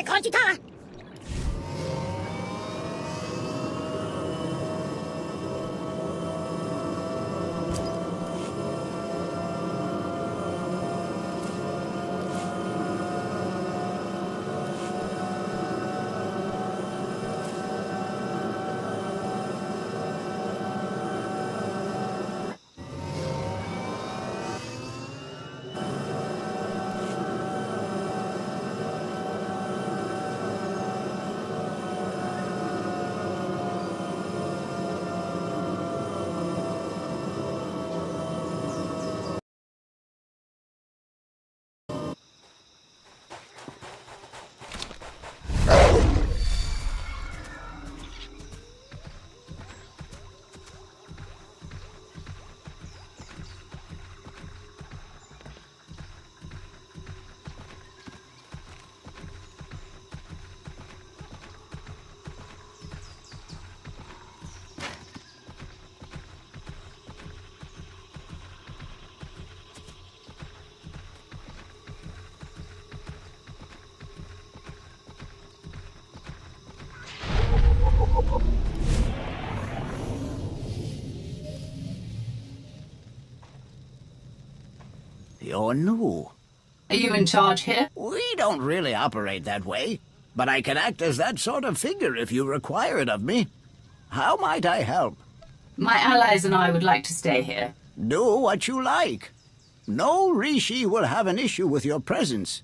感じた。You're new. Are you in charge here? We don't really operate that way, but I can act as that sort of figure if you require it of me. How might I help? My allies and I would like to stay here. Do what you like. No Rishi will have an issue with your presence.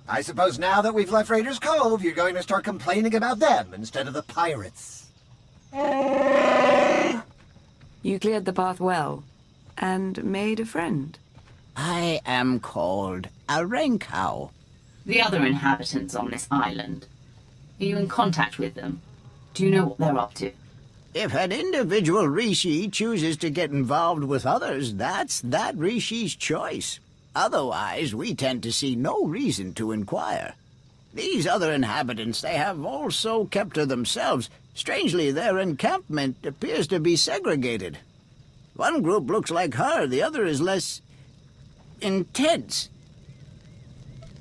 I suppose now that we've left Raiders Cove, you're going to start complaining about them instead of the pirates. You cleared the path well, and made a friend. I am called a Renkau. The other inhabitants on this island. Are you in contact with them? Do you know what they're up to? If an individual Rishi chooses to get involved with others, that's that Rishi's choice. Otherwise, we tend to see no reason to inquire. These other inhabitants, they have also kept to themselves. Strangely, their encampment appears to be segregated. One group looks like her, the other is less intense.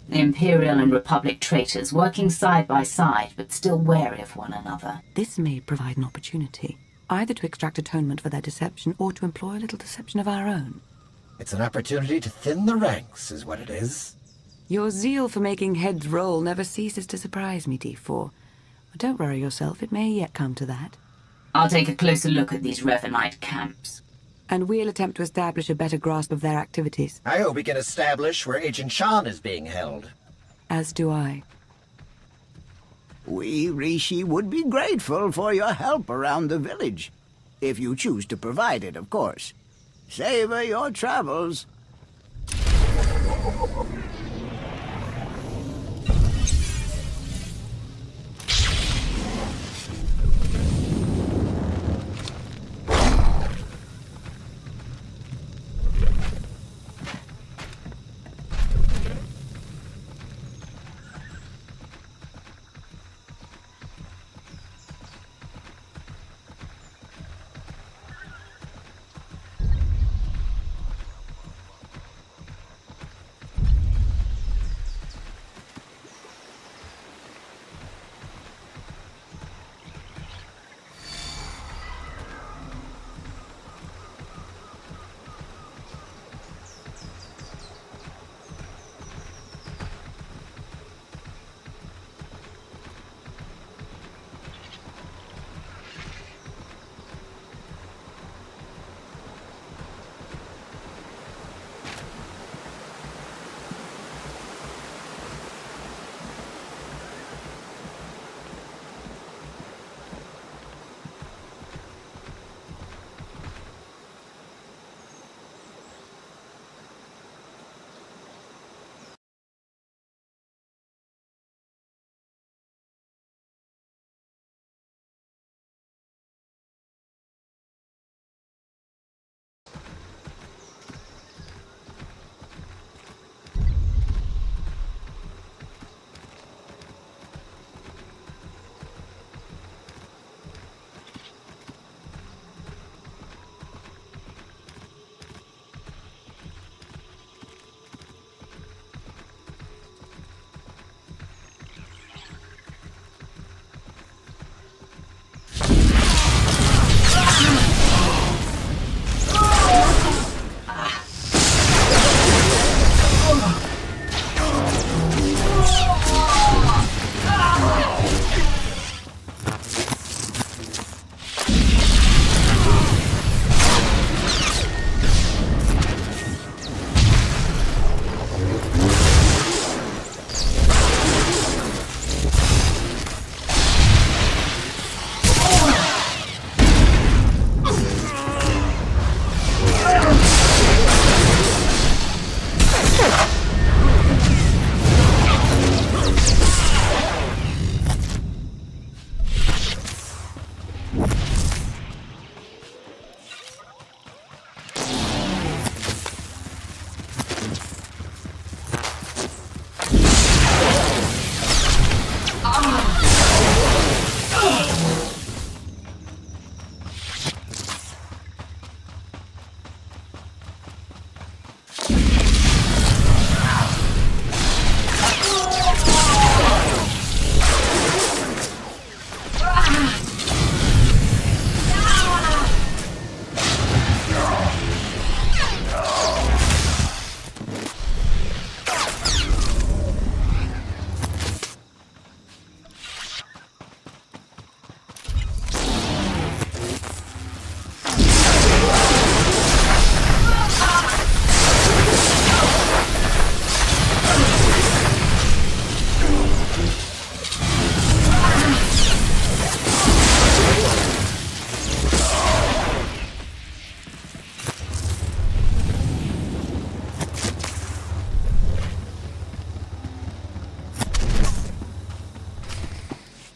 The Imperial and Republic traitors working side by side, but still wary of one another. This may provide an opportunity, either to extract atonement for their deception or to employ a little deception of our own. It's an opportunity to thin the ranks, is what it is. Your zeal for making heads roll never ceases to surprise me, D4. Don't worry yourself, it may yet come to that. I'll take a closer look at these Revanite camps. And we'll attempt to establish a better grasp of their activities. I hope we can establish where Agent Shan is being held. As do I. We, Rishi, would be grateful for your help around the village. If you choose to provide it, of course. Savor your travels.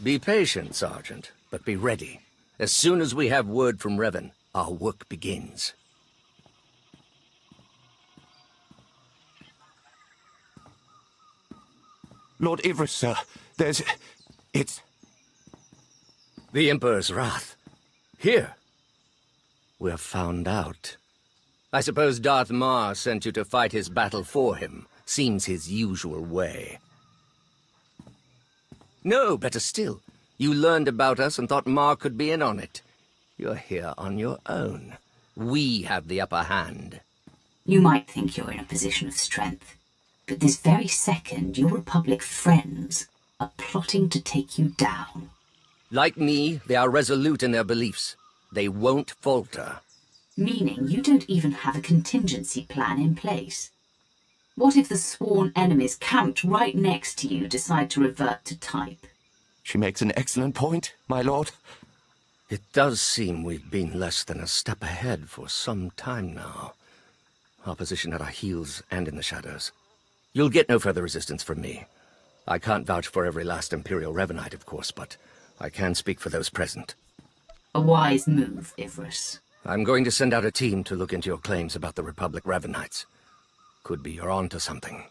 Be patient, Sergeant, but be ready. As soon as we have word from Revan, our work begins. Lord Ivris, sir. It's... The Emperor's wrath. Here. We're found out. I suppose Darth Mar sent you to fight his battle for him. Seems his usual way. No, better still. You learned about us and thought Mar could be in on it. You're here on your own. We have the upper hand. You might think you're in a position of strength, but this very second your Republic friends are plotting to take you down. Like me, they are resolute in their beliefs. They won't falter. Meaning you don't even have a contingency plan in place. What if the sworn enemies camped right next to you decide to revert to type? She makes an excellent point, my lord. It does seem we've been less than a step ahead for some time now. Our position at our heels and in the shadows. You'll get no further resistance from me. I can't vouch for every last Imperial Revanite, of course, but I can speak for those present. A wise move, Ivris. I'm going to send out a team to look into your claims about the Republic Ravenites. Could be you're onto something.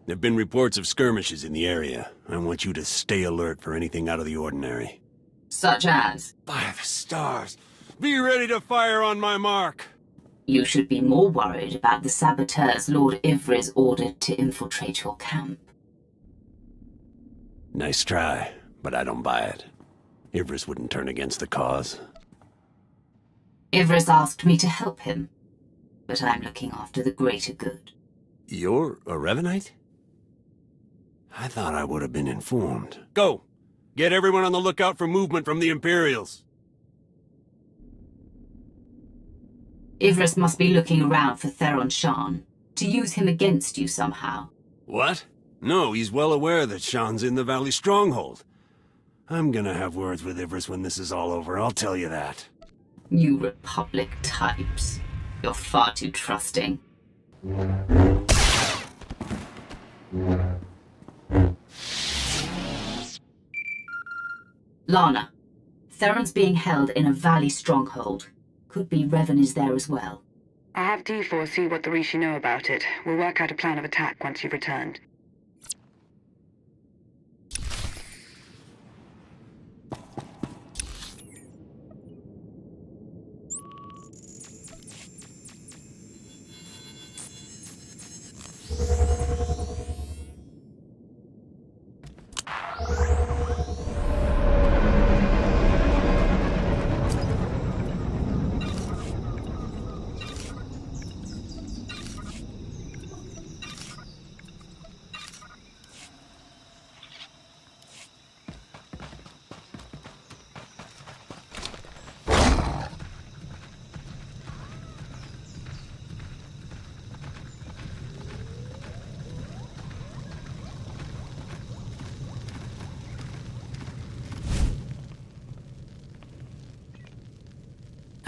There've been reports of skirmishes in the area. I want you to stay alert for anything out of the ordinary. Such as? 5 stars. Be ready to fire on my mark. You should be more worried about the saboteurs Lord Ivris ordered to infiltrate your camp. Nice try, but I don't buy it. Ivris wouldn't turn against the cause. Ivris asked me to help him, but I'm looking after the greater good. You're a Revanite? I thought I would have been informed. Go! Get everyone on the lookout for movement from the Imperials. Ivris must be looking around for Theron Shan, to use him against you somehow. What? No, he's well aware that Sean's in the Valley Stronghold. I'm gonna have words with Ivris when this is all over, I'll tell you that. You Republic types. You're far too trusting. Lana, Theron's being held in a Valley Stronghold. Could be Revan is there as well. I'll have D4 see what the Rishi know about it. We'll work out a plan of attack once you've returned.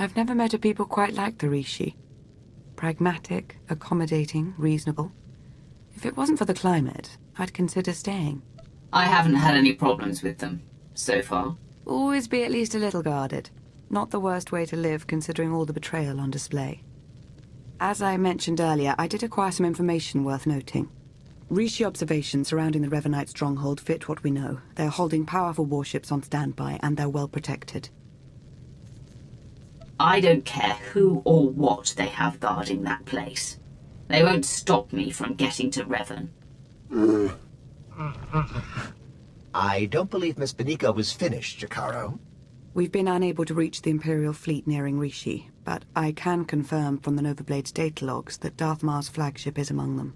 I've never met a people quite like the Rishi. Pragmatic, accommodating, reasonable. If it wasn't for the climate, I'd consider staying. I haven't had any problems with them, so far. Always be at least a little guarded. Not the worst way to live, considering all the betrayal on display. As I mentioned earlier, I did acquire some information worth noting. Rishi observations surrounding the Revanite stronghold fit what we know. They're holding powerful warships on standby, and they're well protected. I don't care who or what they have guarding that place. They won't stop me from getting to Revan. I don't believe Miss Beniko was finished, Jakaro. We've been unable to reach the Imperial fleet nearing Rishi, but I can confirm from the Novablade's data logs that Darth Mar's flagship is among them.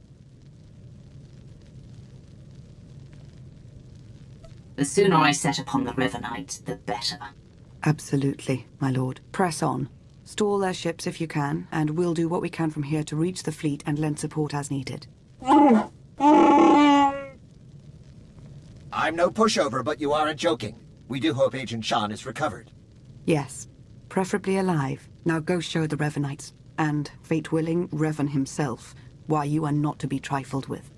The sooner I set upon the Revanite, the better. Absolutely, my lord. Press on. Stall their ships if you can, and we'll do what we can from here to reach the fleet and lend support as needed. I'm no pushover, but you aren't joking. We do hope Agent Sean is recovered. Yes, preferably alive. Now go show the Revanites, and, fate willing, Revan himself, why you are not to be trifled with.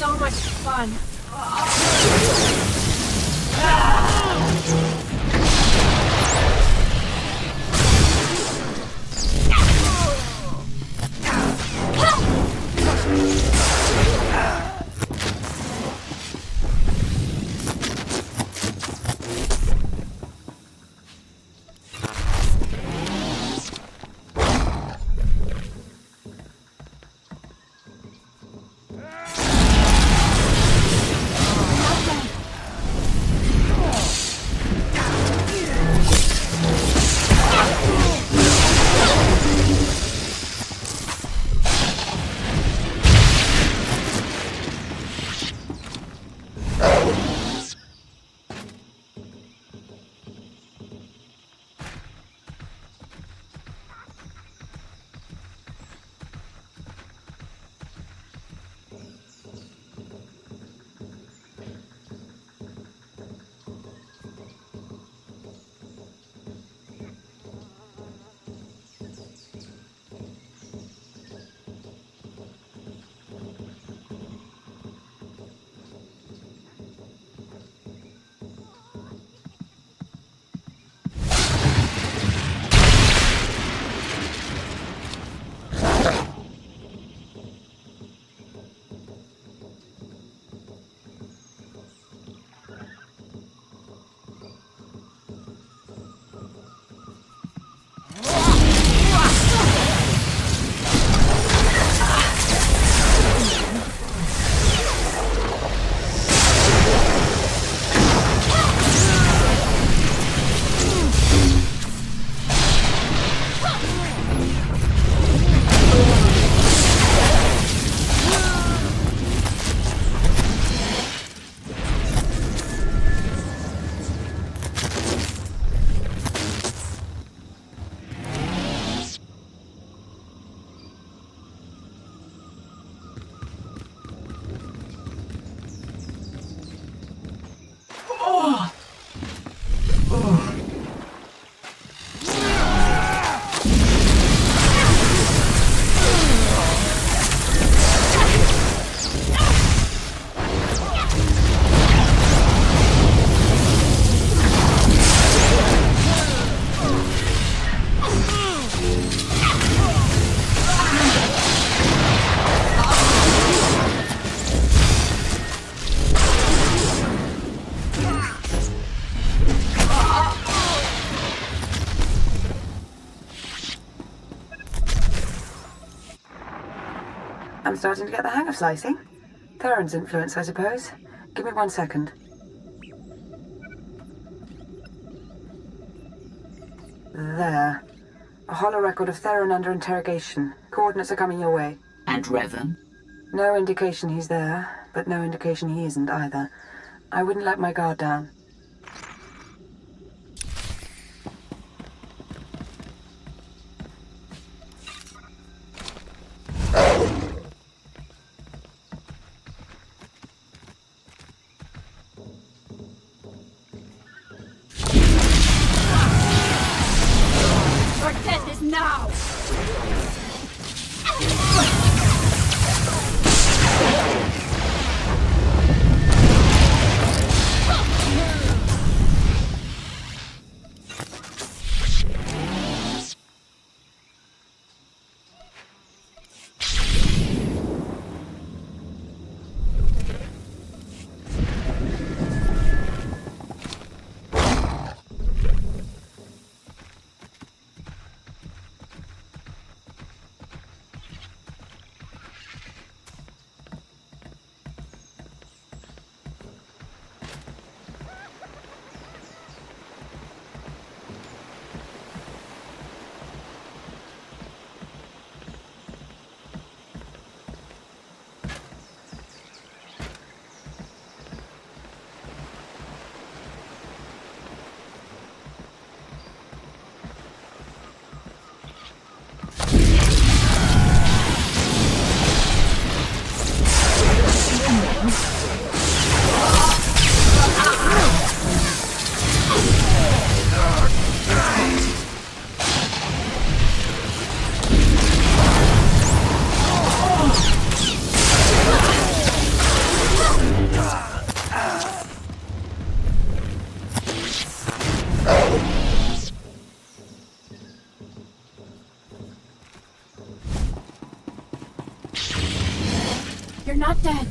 So much fun. I'm starting to get the hang of slicing. Theron's influence, I suppose. Give me 1 second. There. A hollow record of Theron under interrogation. Coordinates are coming your way. And Revan? No indication he's there, but no indication he isn't either. I wouldn't let my guard down. Forget this now! You're not dead.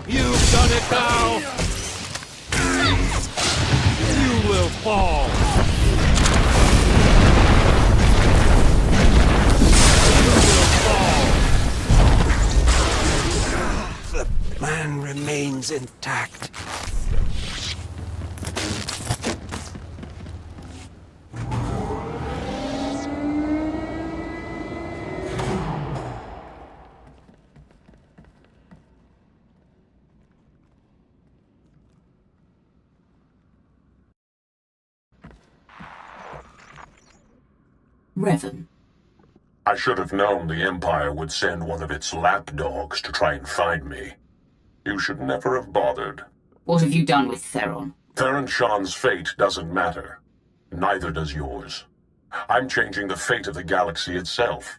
You've done it now! You will fall! You will fall! The plan remains intact. Revan. I should have known the Empire would send one of its lapdogs to try and find me. You should never have bothered. What have you done with Theron? Theron Shan's fate doesn't matter. Neither does yours. I'm changing the fate of the galaxy itself.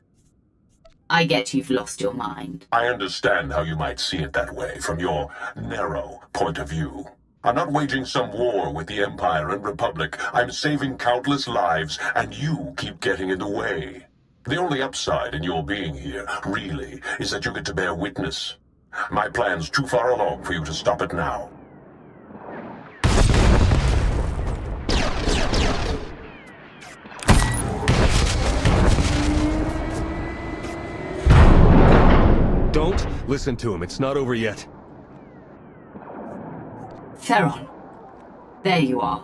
I get you've lost your mind. I understand how you might see it that way, from your narrow point of view. I'm not waging some war with the Empire and Republic. I'm saving countless lives, and you keep getting in the way. The only upside in your being here, really, is that you get to bear witness. My plan's too far along for you to stop it now. Don't listen to him. It's not over yet. Theron. There you are.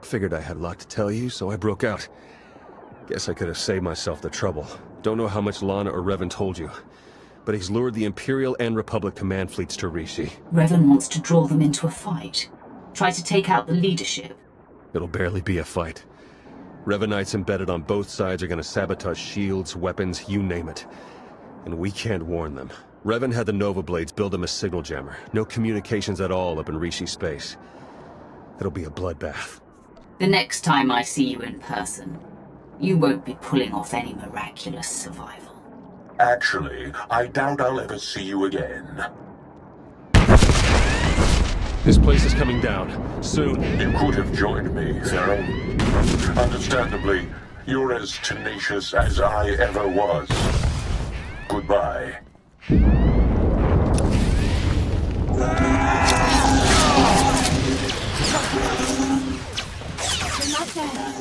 Figured I had a lot to tell you, so I broke out. Guess I could have saved myself the trouble. Don't know how much Lana or Revan told you, but he's lured the Imperial and Republic command fleets to Rishi. Revan wants to draw them into a fight. Try to take out the leadership. It'll barely be a fight. Revanites embedded on both sides are gonna sabotage shields, weapons, you name it. And we can't warn them. Revan had the Nova Blades build him a signal jammer. No communications at all up in Rishi space. It'll be a bloodbath. The next time I see you in person, you won't be pulling off any miraculous survival. Actually, I doubt I'll ever see you again. This place is coming down. Soon. You could have joined me, Theron. Understandably, you're as tenacious as I ever was. Goodbye. You're not dead.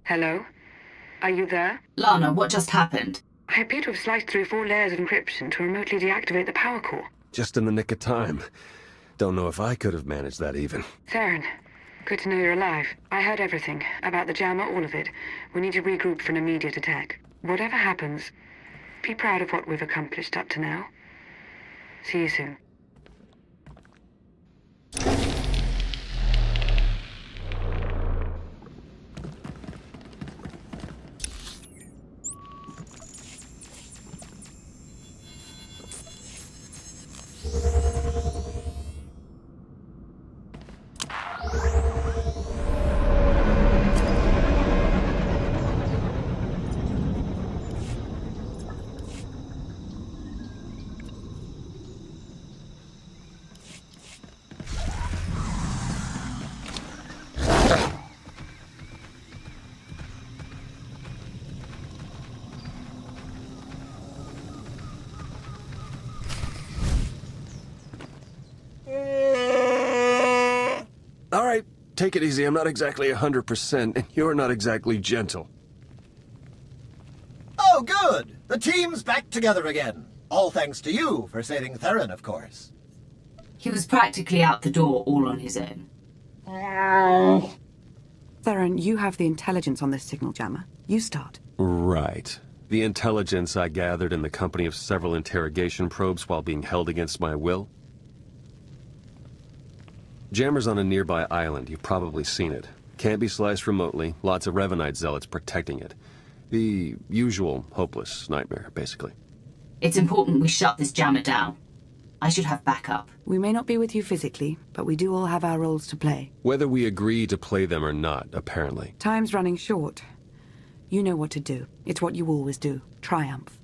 Hello? Are you there? Lana, what just happened? I appear to have sliced through 4 layers of encryption to remotely deactivate the power core. Just in the nick of time. Don't know if I could have managed that even. Theron, good to know you're alive. I heard everything. About the jammer, all of it. We need to regroup for an immediate attack. Whatever happens, be proud of what we've accomplished up to now. See you soon. All right, take it easy. I'm not exactly 100%, and you're not exactly gentle. Oh, good! The team's back together again. All thanks to you for saving Theron, of course. He was practically out the door all on his own. Theron, you have the intelligence on this signal jammer. You start. Right. The intelligence I gathered in the company of several interrogation probes while being held against my will. Jammer's on a nearby island. You've probably seen it. Can't be sliced remotely. Lots of Revanite zealots protecting it. The usual hopeless nightmare, basically. It's important we shut this jammer down. I should have backup. We may not be with you physically, but we do all have our roles to play. Whether we agree to play them or not, apparently. Time's running short. You know what to do. It's what you always do. Triumph.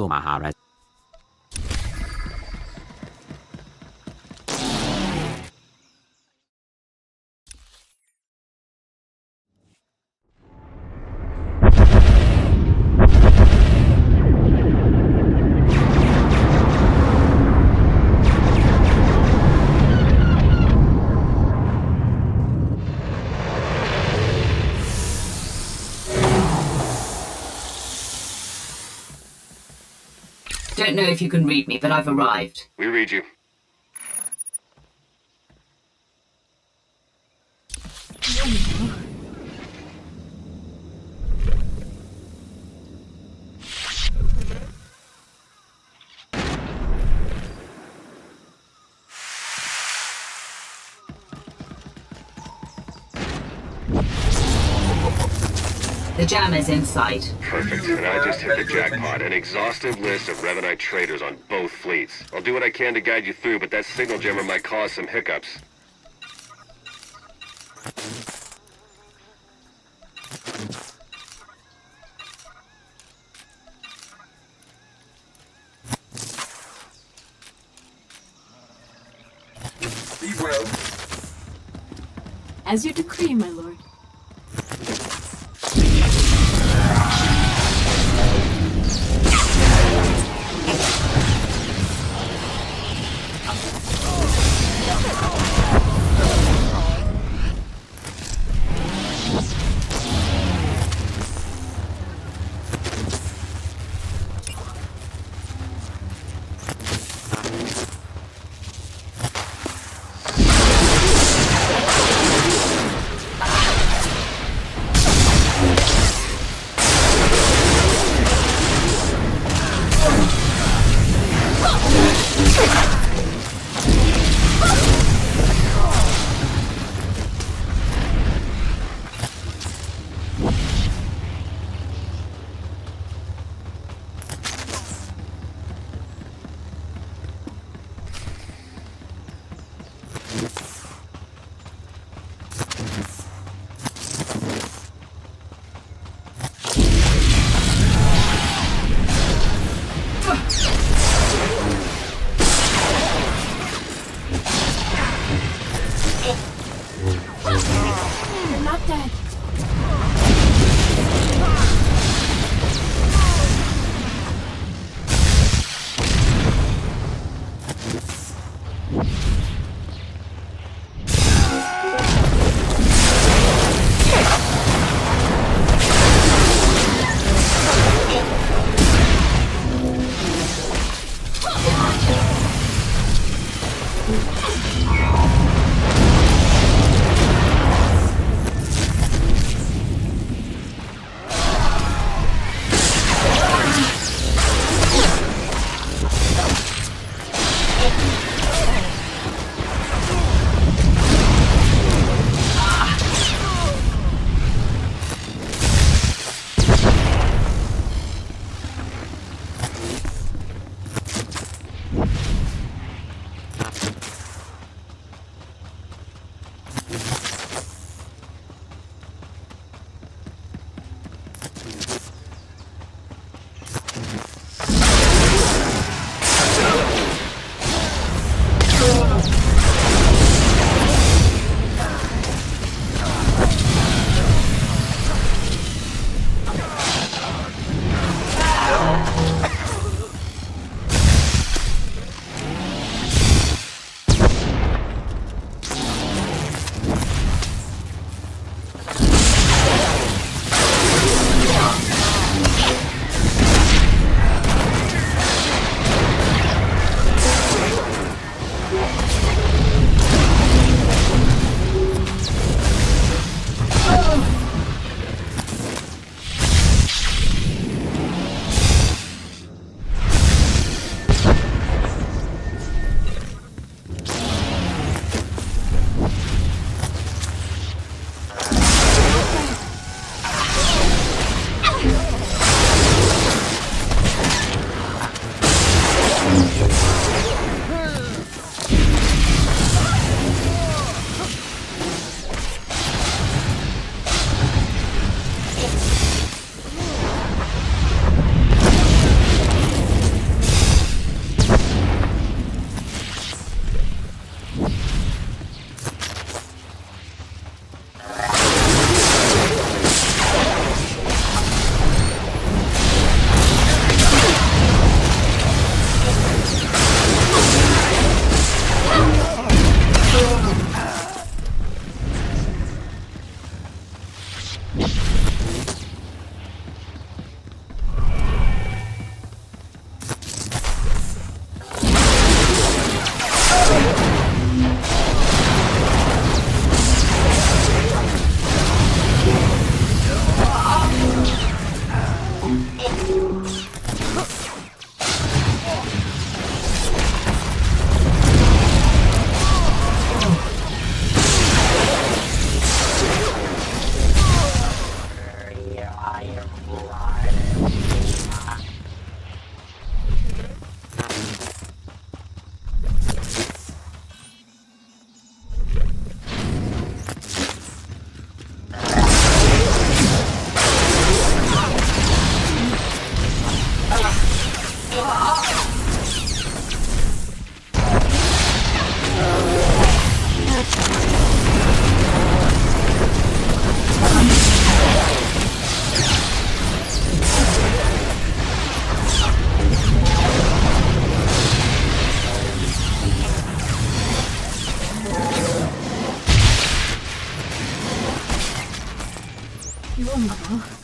Mahara. 'Don't know if you can read me, but I've arrived. We read you. The jammer's inside. Perfect. And I just hit the jackpot. An exhaustive list of Revanite traders on both fleets. I'll do what I can to guide you through, but that signal jammer might cause some hiccups. Be well. As you decree, my lord. You're not dead. 무서운가 봐.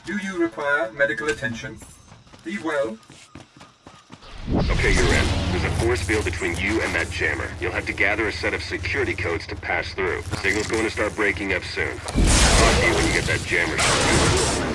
Do you require medical attention? Be well. Okay, you're in. There's a force field between you and that jammer. You'll have to gather a set of security codes to pass through. Signal's going to start breaking up soon. Talk to you when you get that jammer sorted.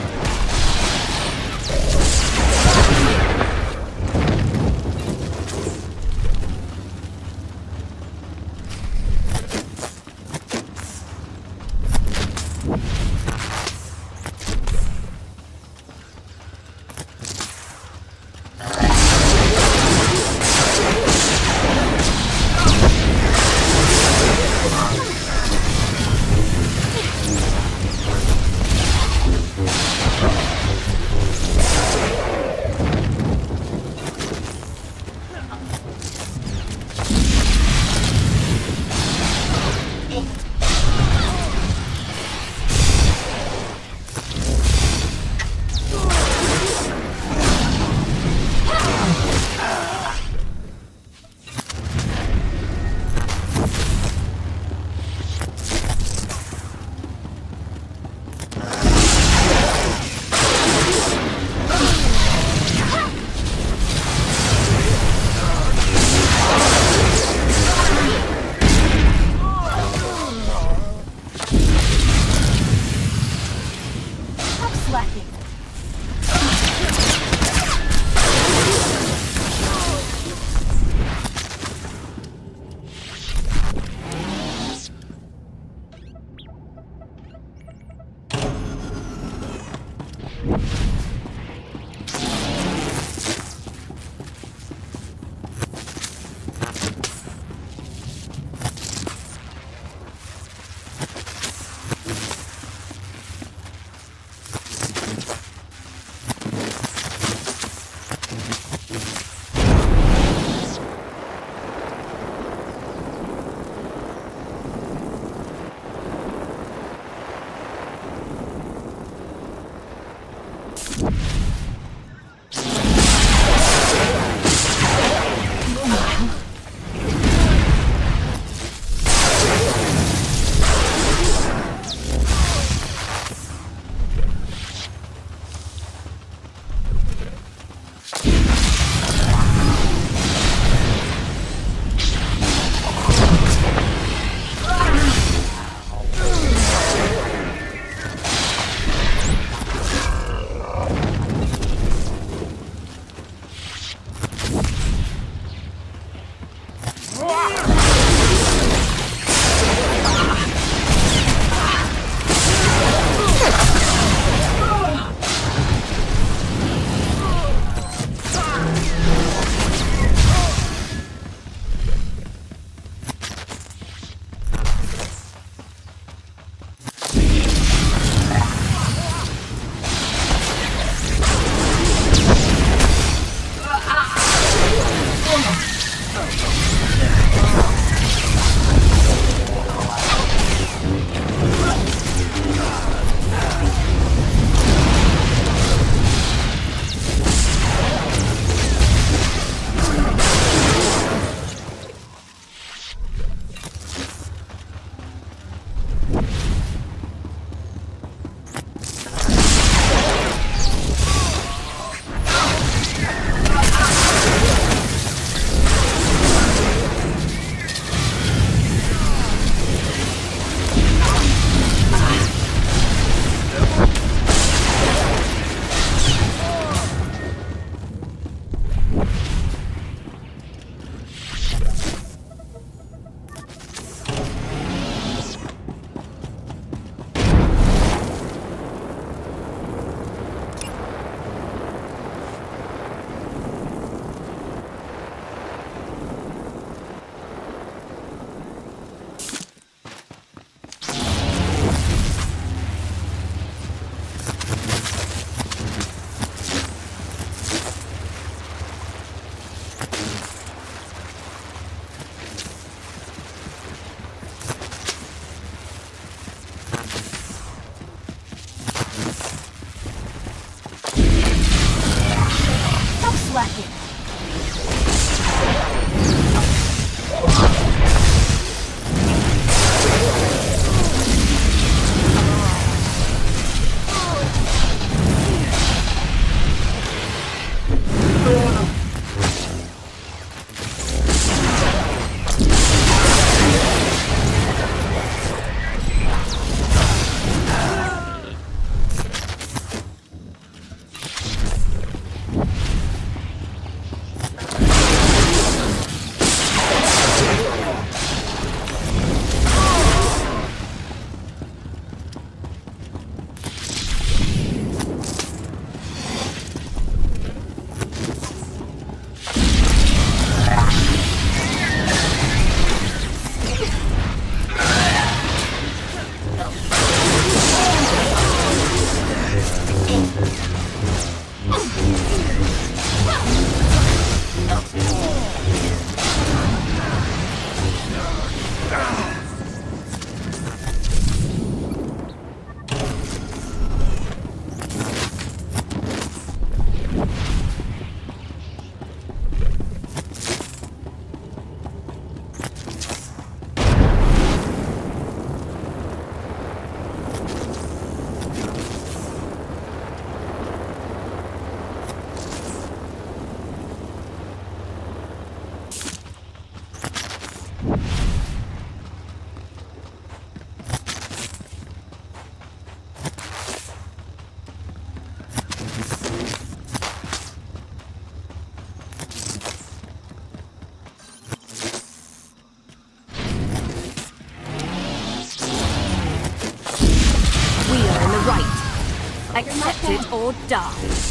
Accept it or die.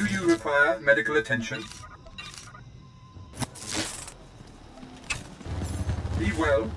Do you require medical attention? Be well.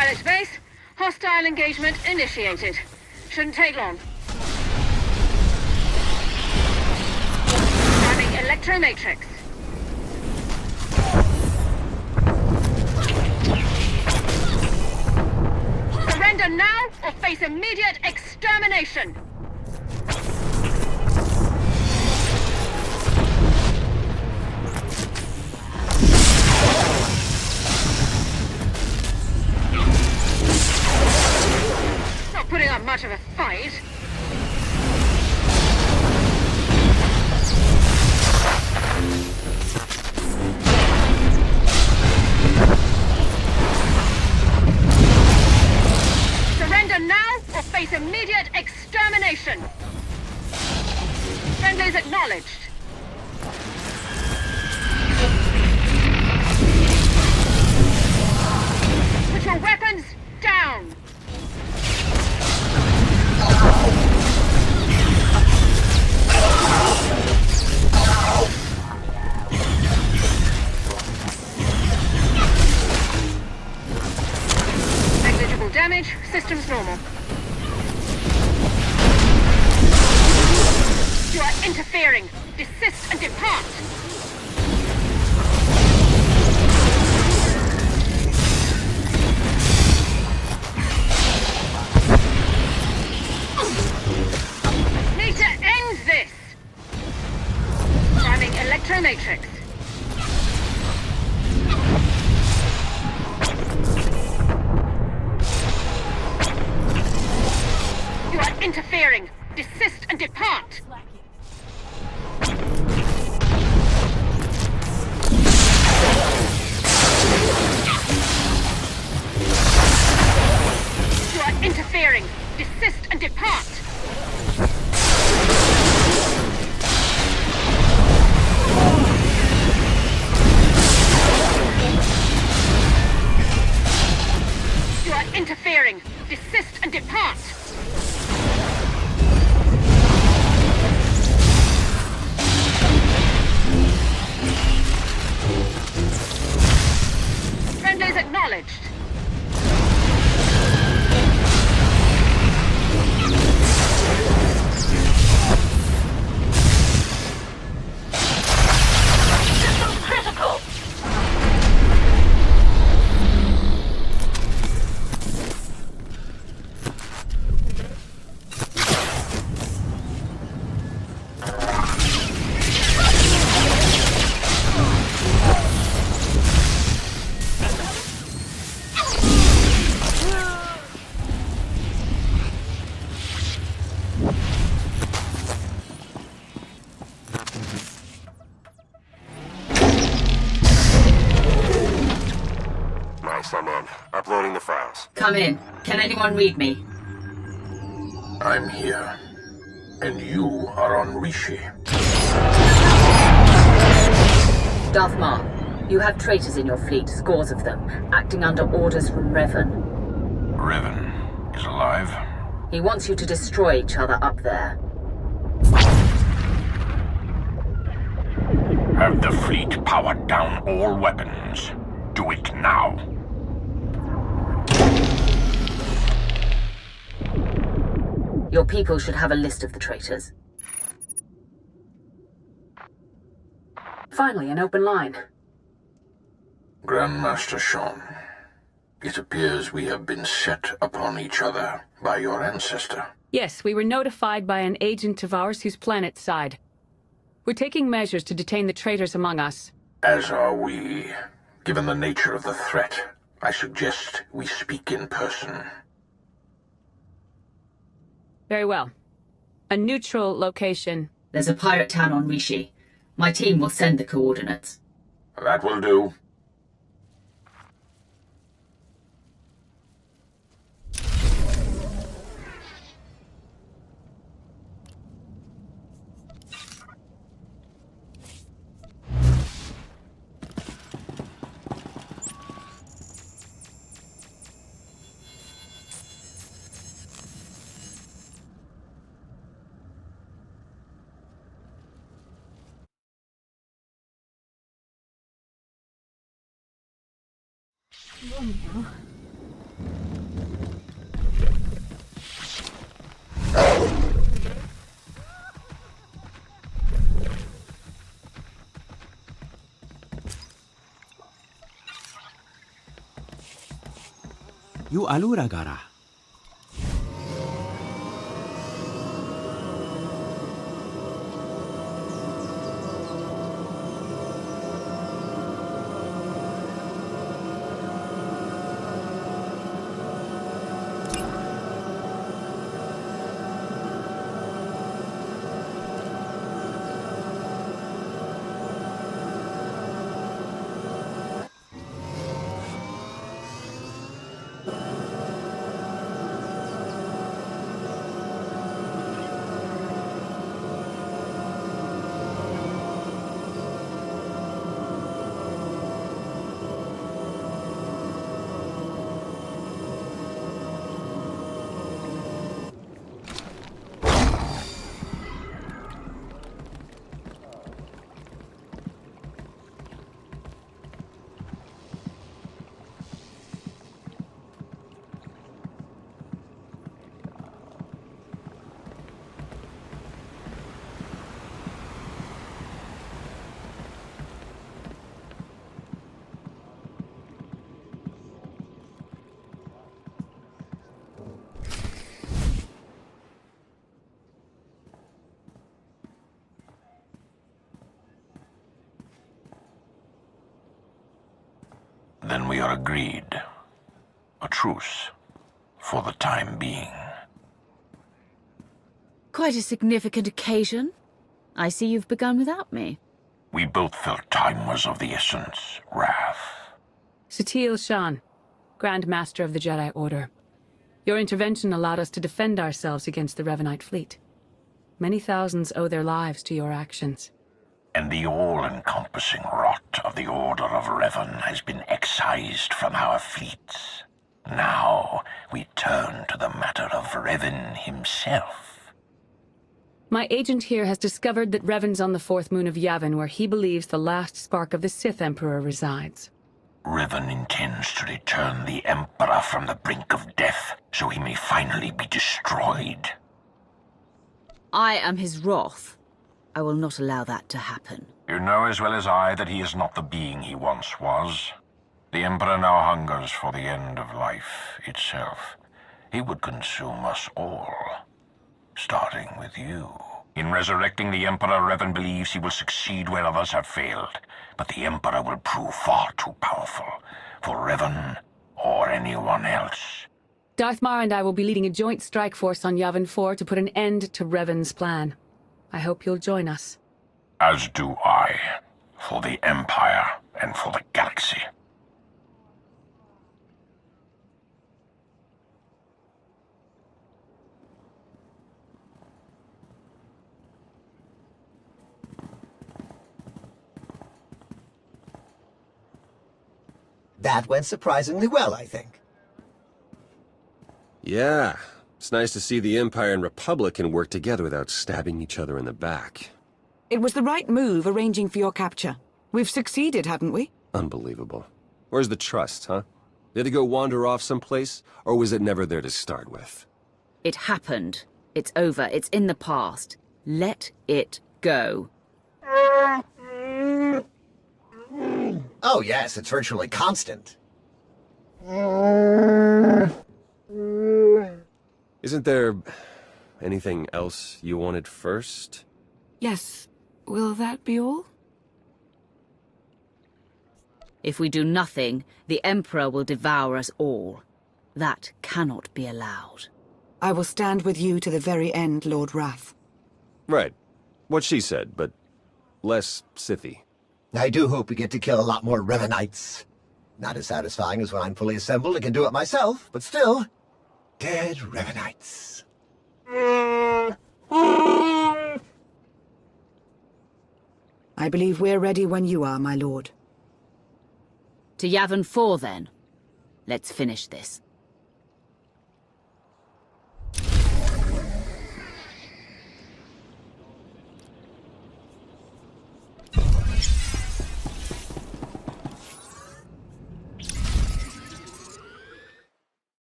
Pilot base, hostile engagement initiated. Shouldn't take long. Priming electromatrix. Surrender now or face immediate extermination! Not putting up much of a fight. Surrender now or face immediate extermination! Friendlies acknowledged. Put your weapons down! Negligible damage, systems normal. You are interfering. Desist and depart. Need to end this! Priming electromatrix. You are interfering. Desist and depart. You are interfering. Desist and depart. You are interfering. Desist and depart. Friendlies acknowledged. System critical. Nice, I'm in. Uploading the files. Come in. Can anyone read me? I'm here. And you are on Rishi. Darth Maul, you have traitors in your fleet, scores of them, acting under orders from Revan. Revan is alive? He wants you to destroy each other up there. Have the fleet powered down all weapons. Do it now. Your people should have a list of the traitors. Finally, an open line. Grandmaster Sean, it appears we have been set upon each other by your ancestor. Yes, we were notified by an agent of ours whose planet side. We're taking measures to detain the traitors among us. As are we. Given the nature of the threat, I suggest we speak in person. Very well. A neutral location. There's a pirate town on Rishi. My team will send the coordinates. That will do. You alura gara. Then we are agreed. A truce, for the time being. Quite a significant occasion. I see you've begun without me. We both felt time was of the essence, Wrath. Satil Shan, Grand Master of the Jedi Order. Your intervention allowed us to defend ourselves against the Revanite fleet. Many thousands owe their lives to your actions. And the all-encompassing rot of the Order of Revan has been excised from our fleets. Now we turn to the matter of Revan himself. My agent here has discovered that Revan's on the fourth moon of Yavin, where he believes the last spark of the Sith Emperor resides. Revan intends to return the Emperor from the brink of death, so he may finally be destroyed. I am his wrath. I will not allow that to happen. You know as well as I that he is not the being he once was. The Emperor now hungers for the end of life itself. He would consume us all, starting with you. In resurrecting the Emperor, Revan believes he will succeed where others have failed, but the Emperor will prove far too powerful for Revan or anyone else. Darth Mar and I will be leading a joint strike force on Yavin 4 to put an end to Revan's plan. I hope you'll join us. As do I, for the Empire and for the galaxy. That went surprisingly well, I think. Yeah. It's nice to see the Empire and Republic can work together without stabbing each other in the back. It was the right move arranging for your capture. We've succeeded, haven't we? Unbelievable. Where's the trust, huh? Did it go wander off someplace, or was it never there to start with? It happened. It's over. It's in the past. Let it go. Oh yes, it's virtually constant. Isn't there anything else you wanted first? Yes. Will that be all? If we do nothing, the Emperor will devour us all. That cannot be allowed. I will stand with you to the very end, Lord Wrath. Right. What she said, but less Sithy. I do hope we get to kill a lot more Revanites. Not as satisfying as when I'm fully assembled and can do it myself, but still... Dead Revanites. I believe we're ready when you are, my lord. To Yavin 4, then. Let's finish this.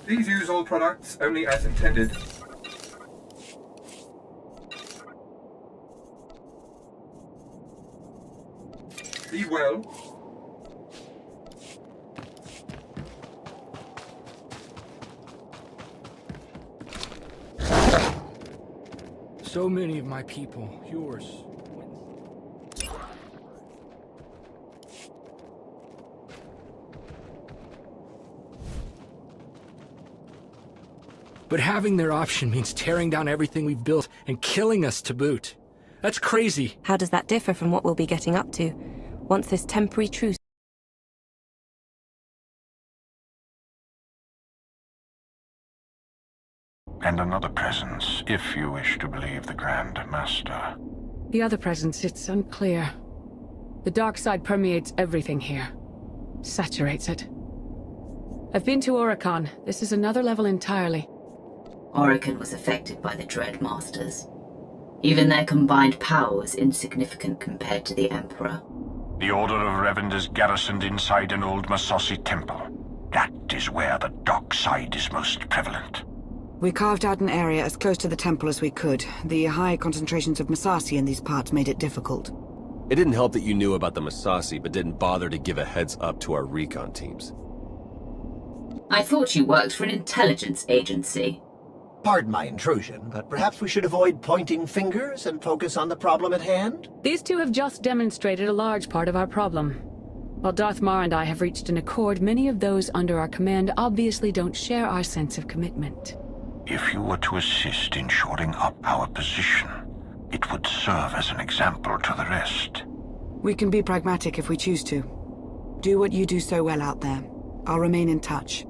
Please use all products only as intended. Be well. So many of my people, yours. But having their option means tearing down everything we've built and killing us to boot. That's crazy. How does that differ from what we'll be getting up to once this temporary truce? And another presence, if you wish to believe the Grand Master. The other presence, it's unclear. The dark side permeates everything here. Saturates it. I've been to Oricon. This is another level entirely. Oricon was affected by the Dread Masters. Even their combined power was insignificant compared to the Emperor. The Order of Revan is garrisoned inside an old Massassi temple. That is where the dark side is most prevalent. We carved out an area as close to the temple as we could. The high concentrations of Massassi in these parts made it difficult. It didn't help that you knew about the Massassi, but didn't bother to give a heads up to our recon teams. I thought you worked for an intelligence agency. Pardon my intrusion, but perhaps we should avoid pointing fingers and focus on the problem at hand? These two have just demonstrated a large part of our problem. While Darth Mar and I have reached an accord, many of those under our command obviously don't share our sense of commitment. If you were to assist in shoring up our position, it would serve as an example to the rest. We can be pragmatic if we choose to. Do what you do so well out there. I'll remain in touch.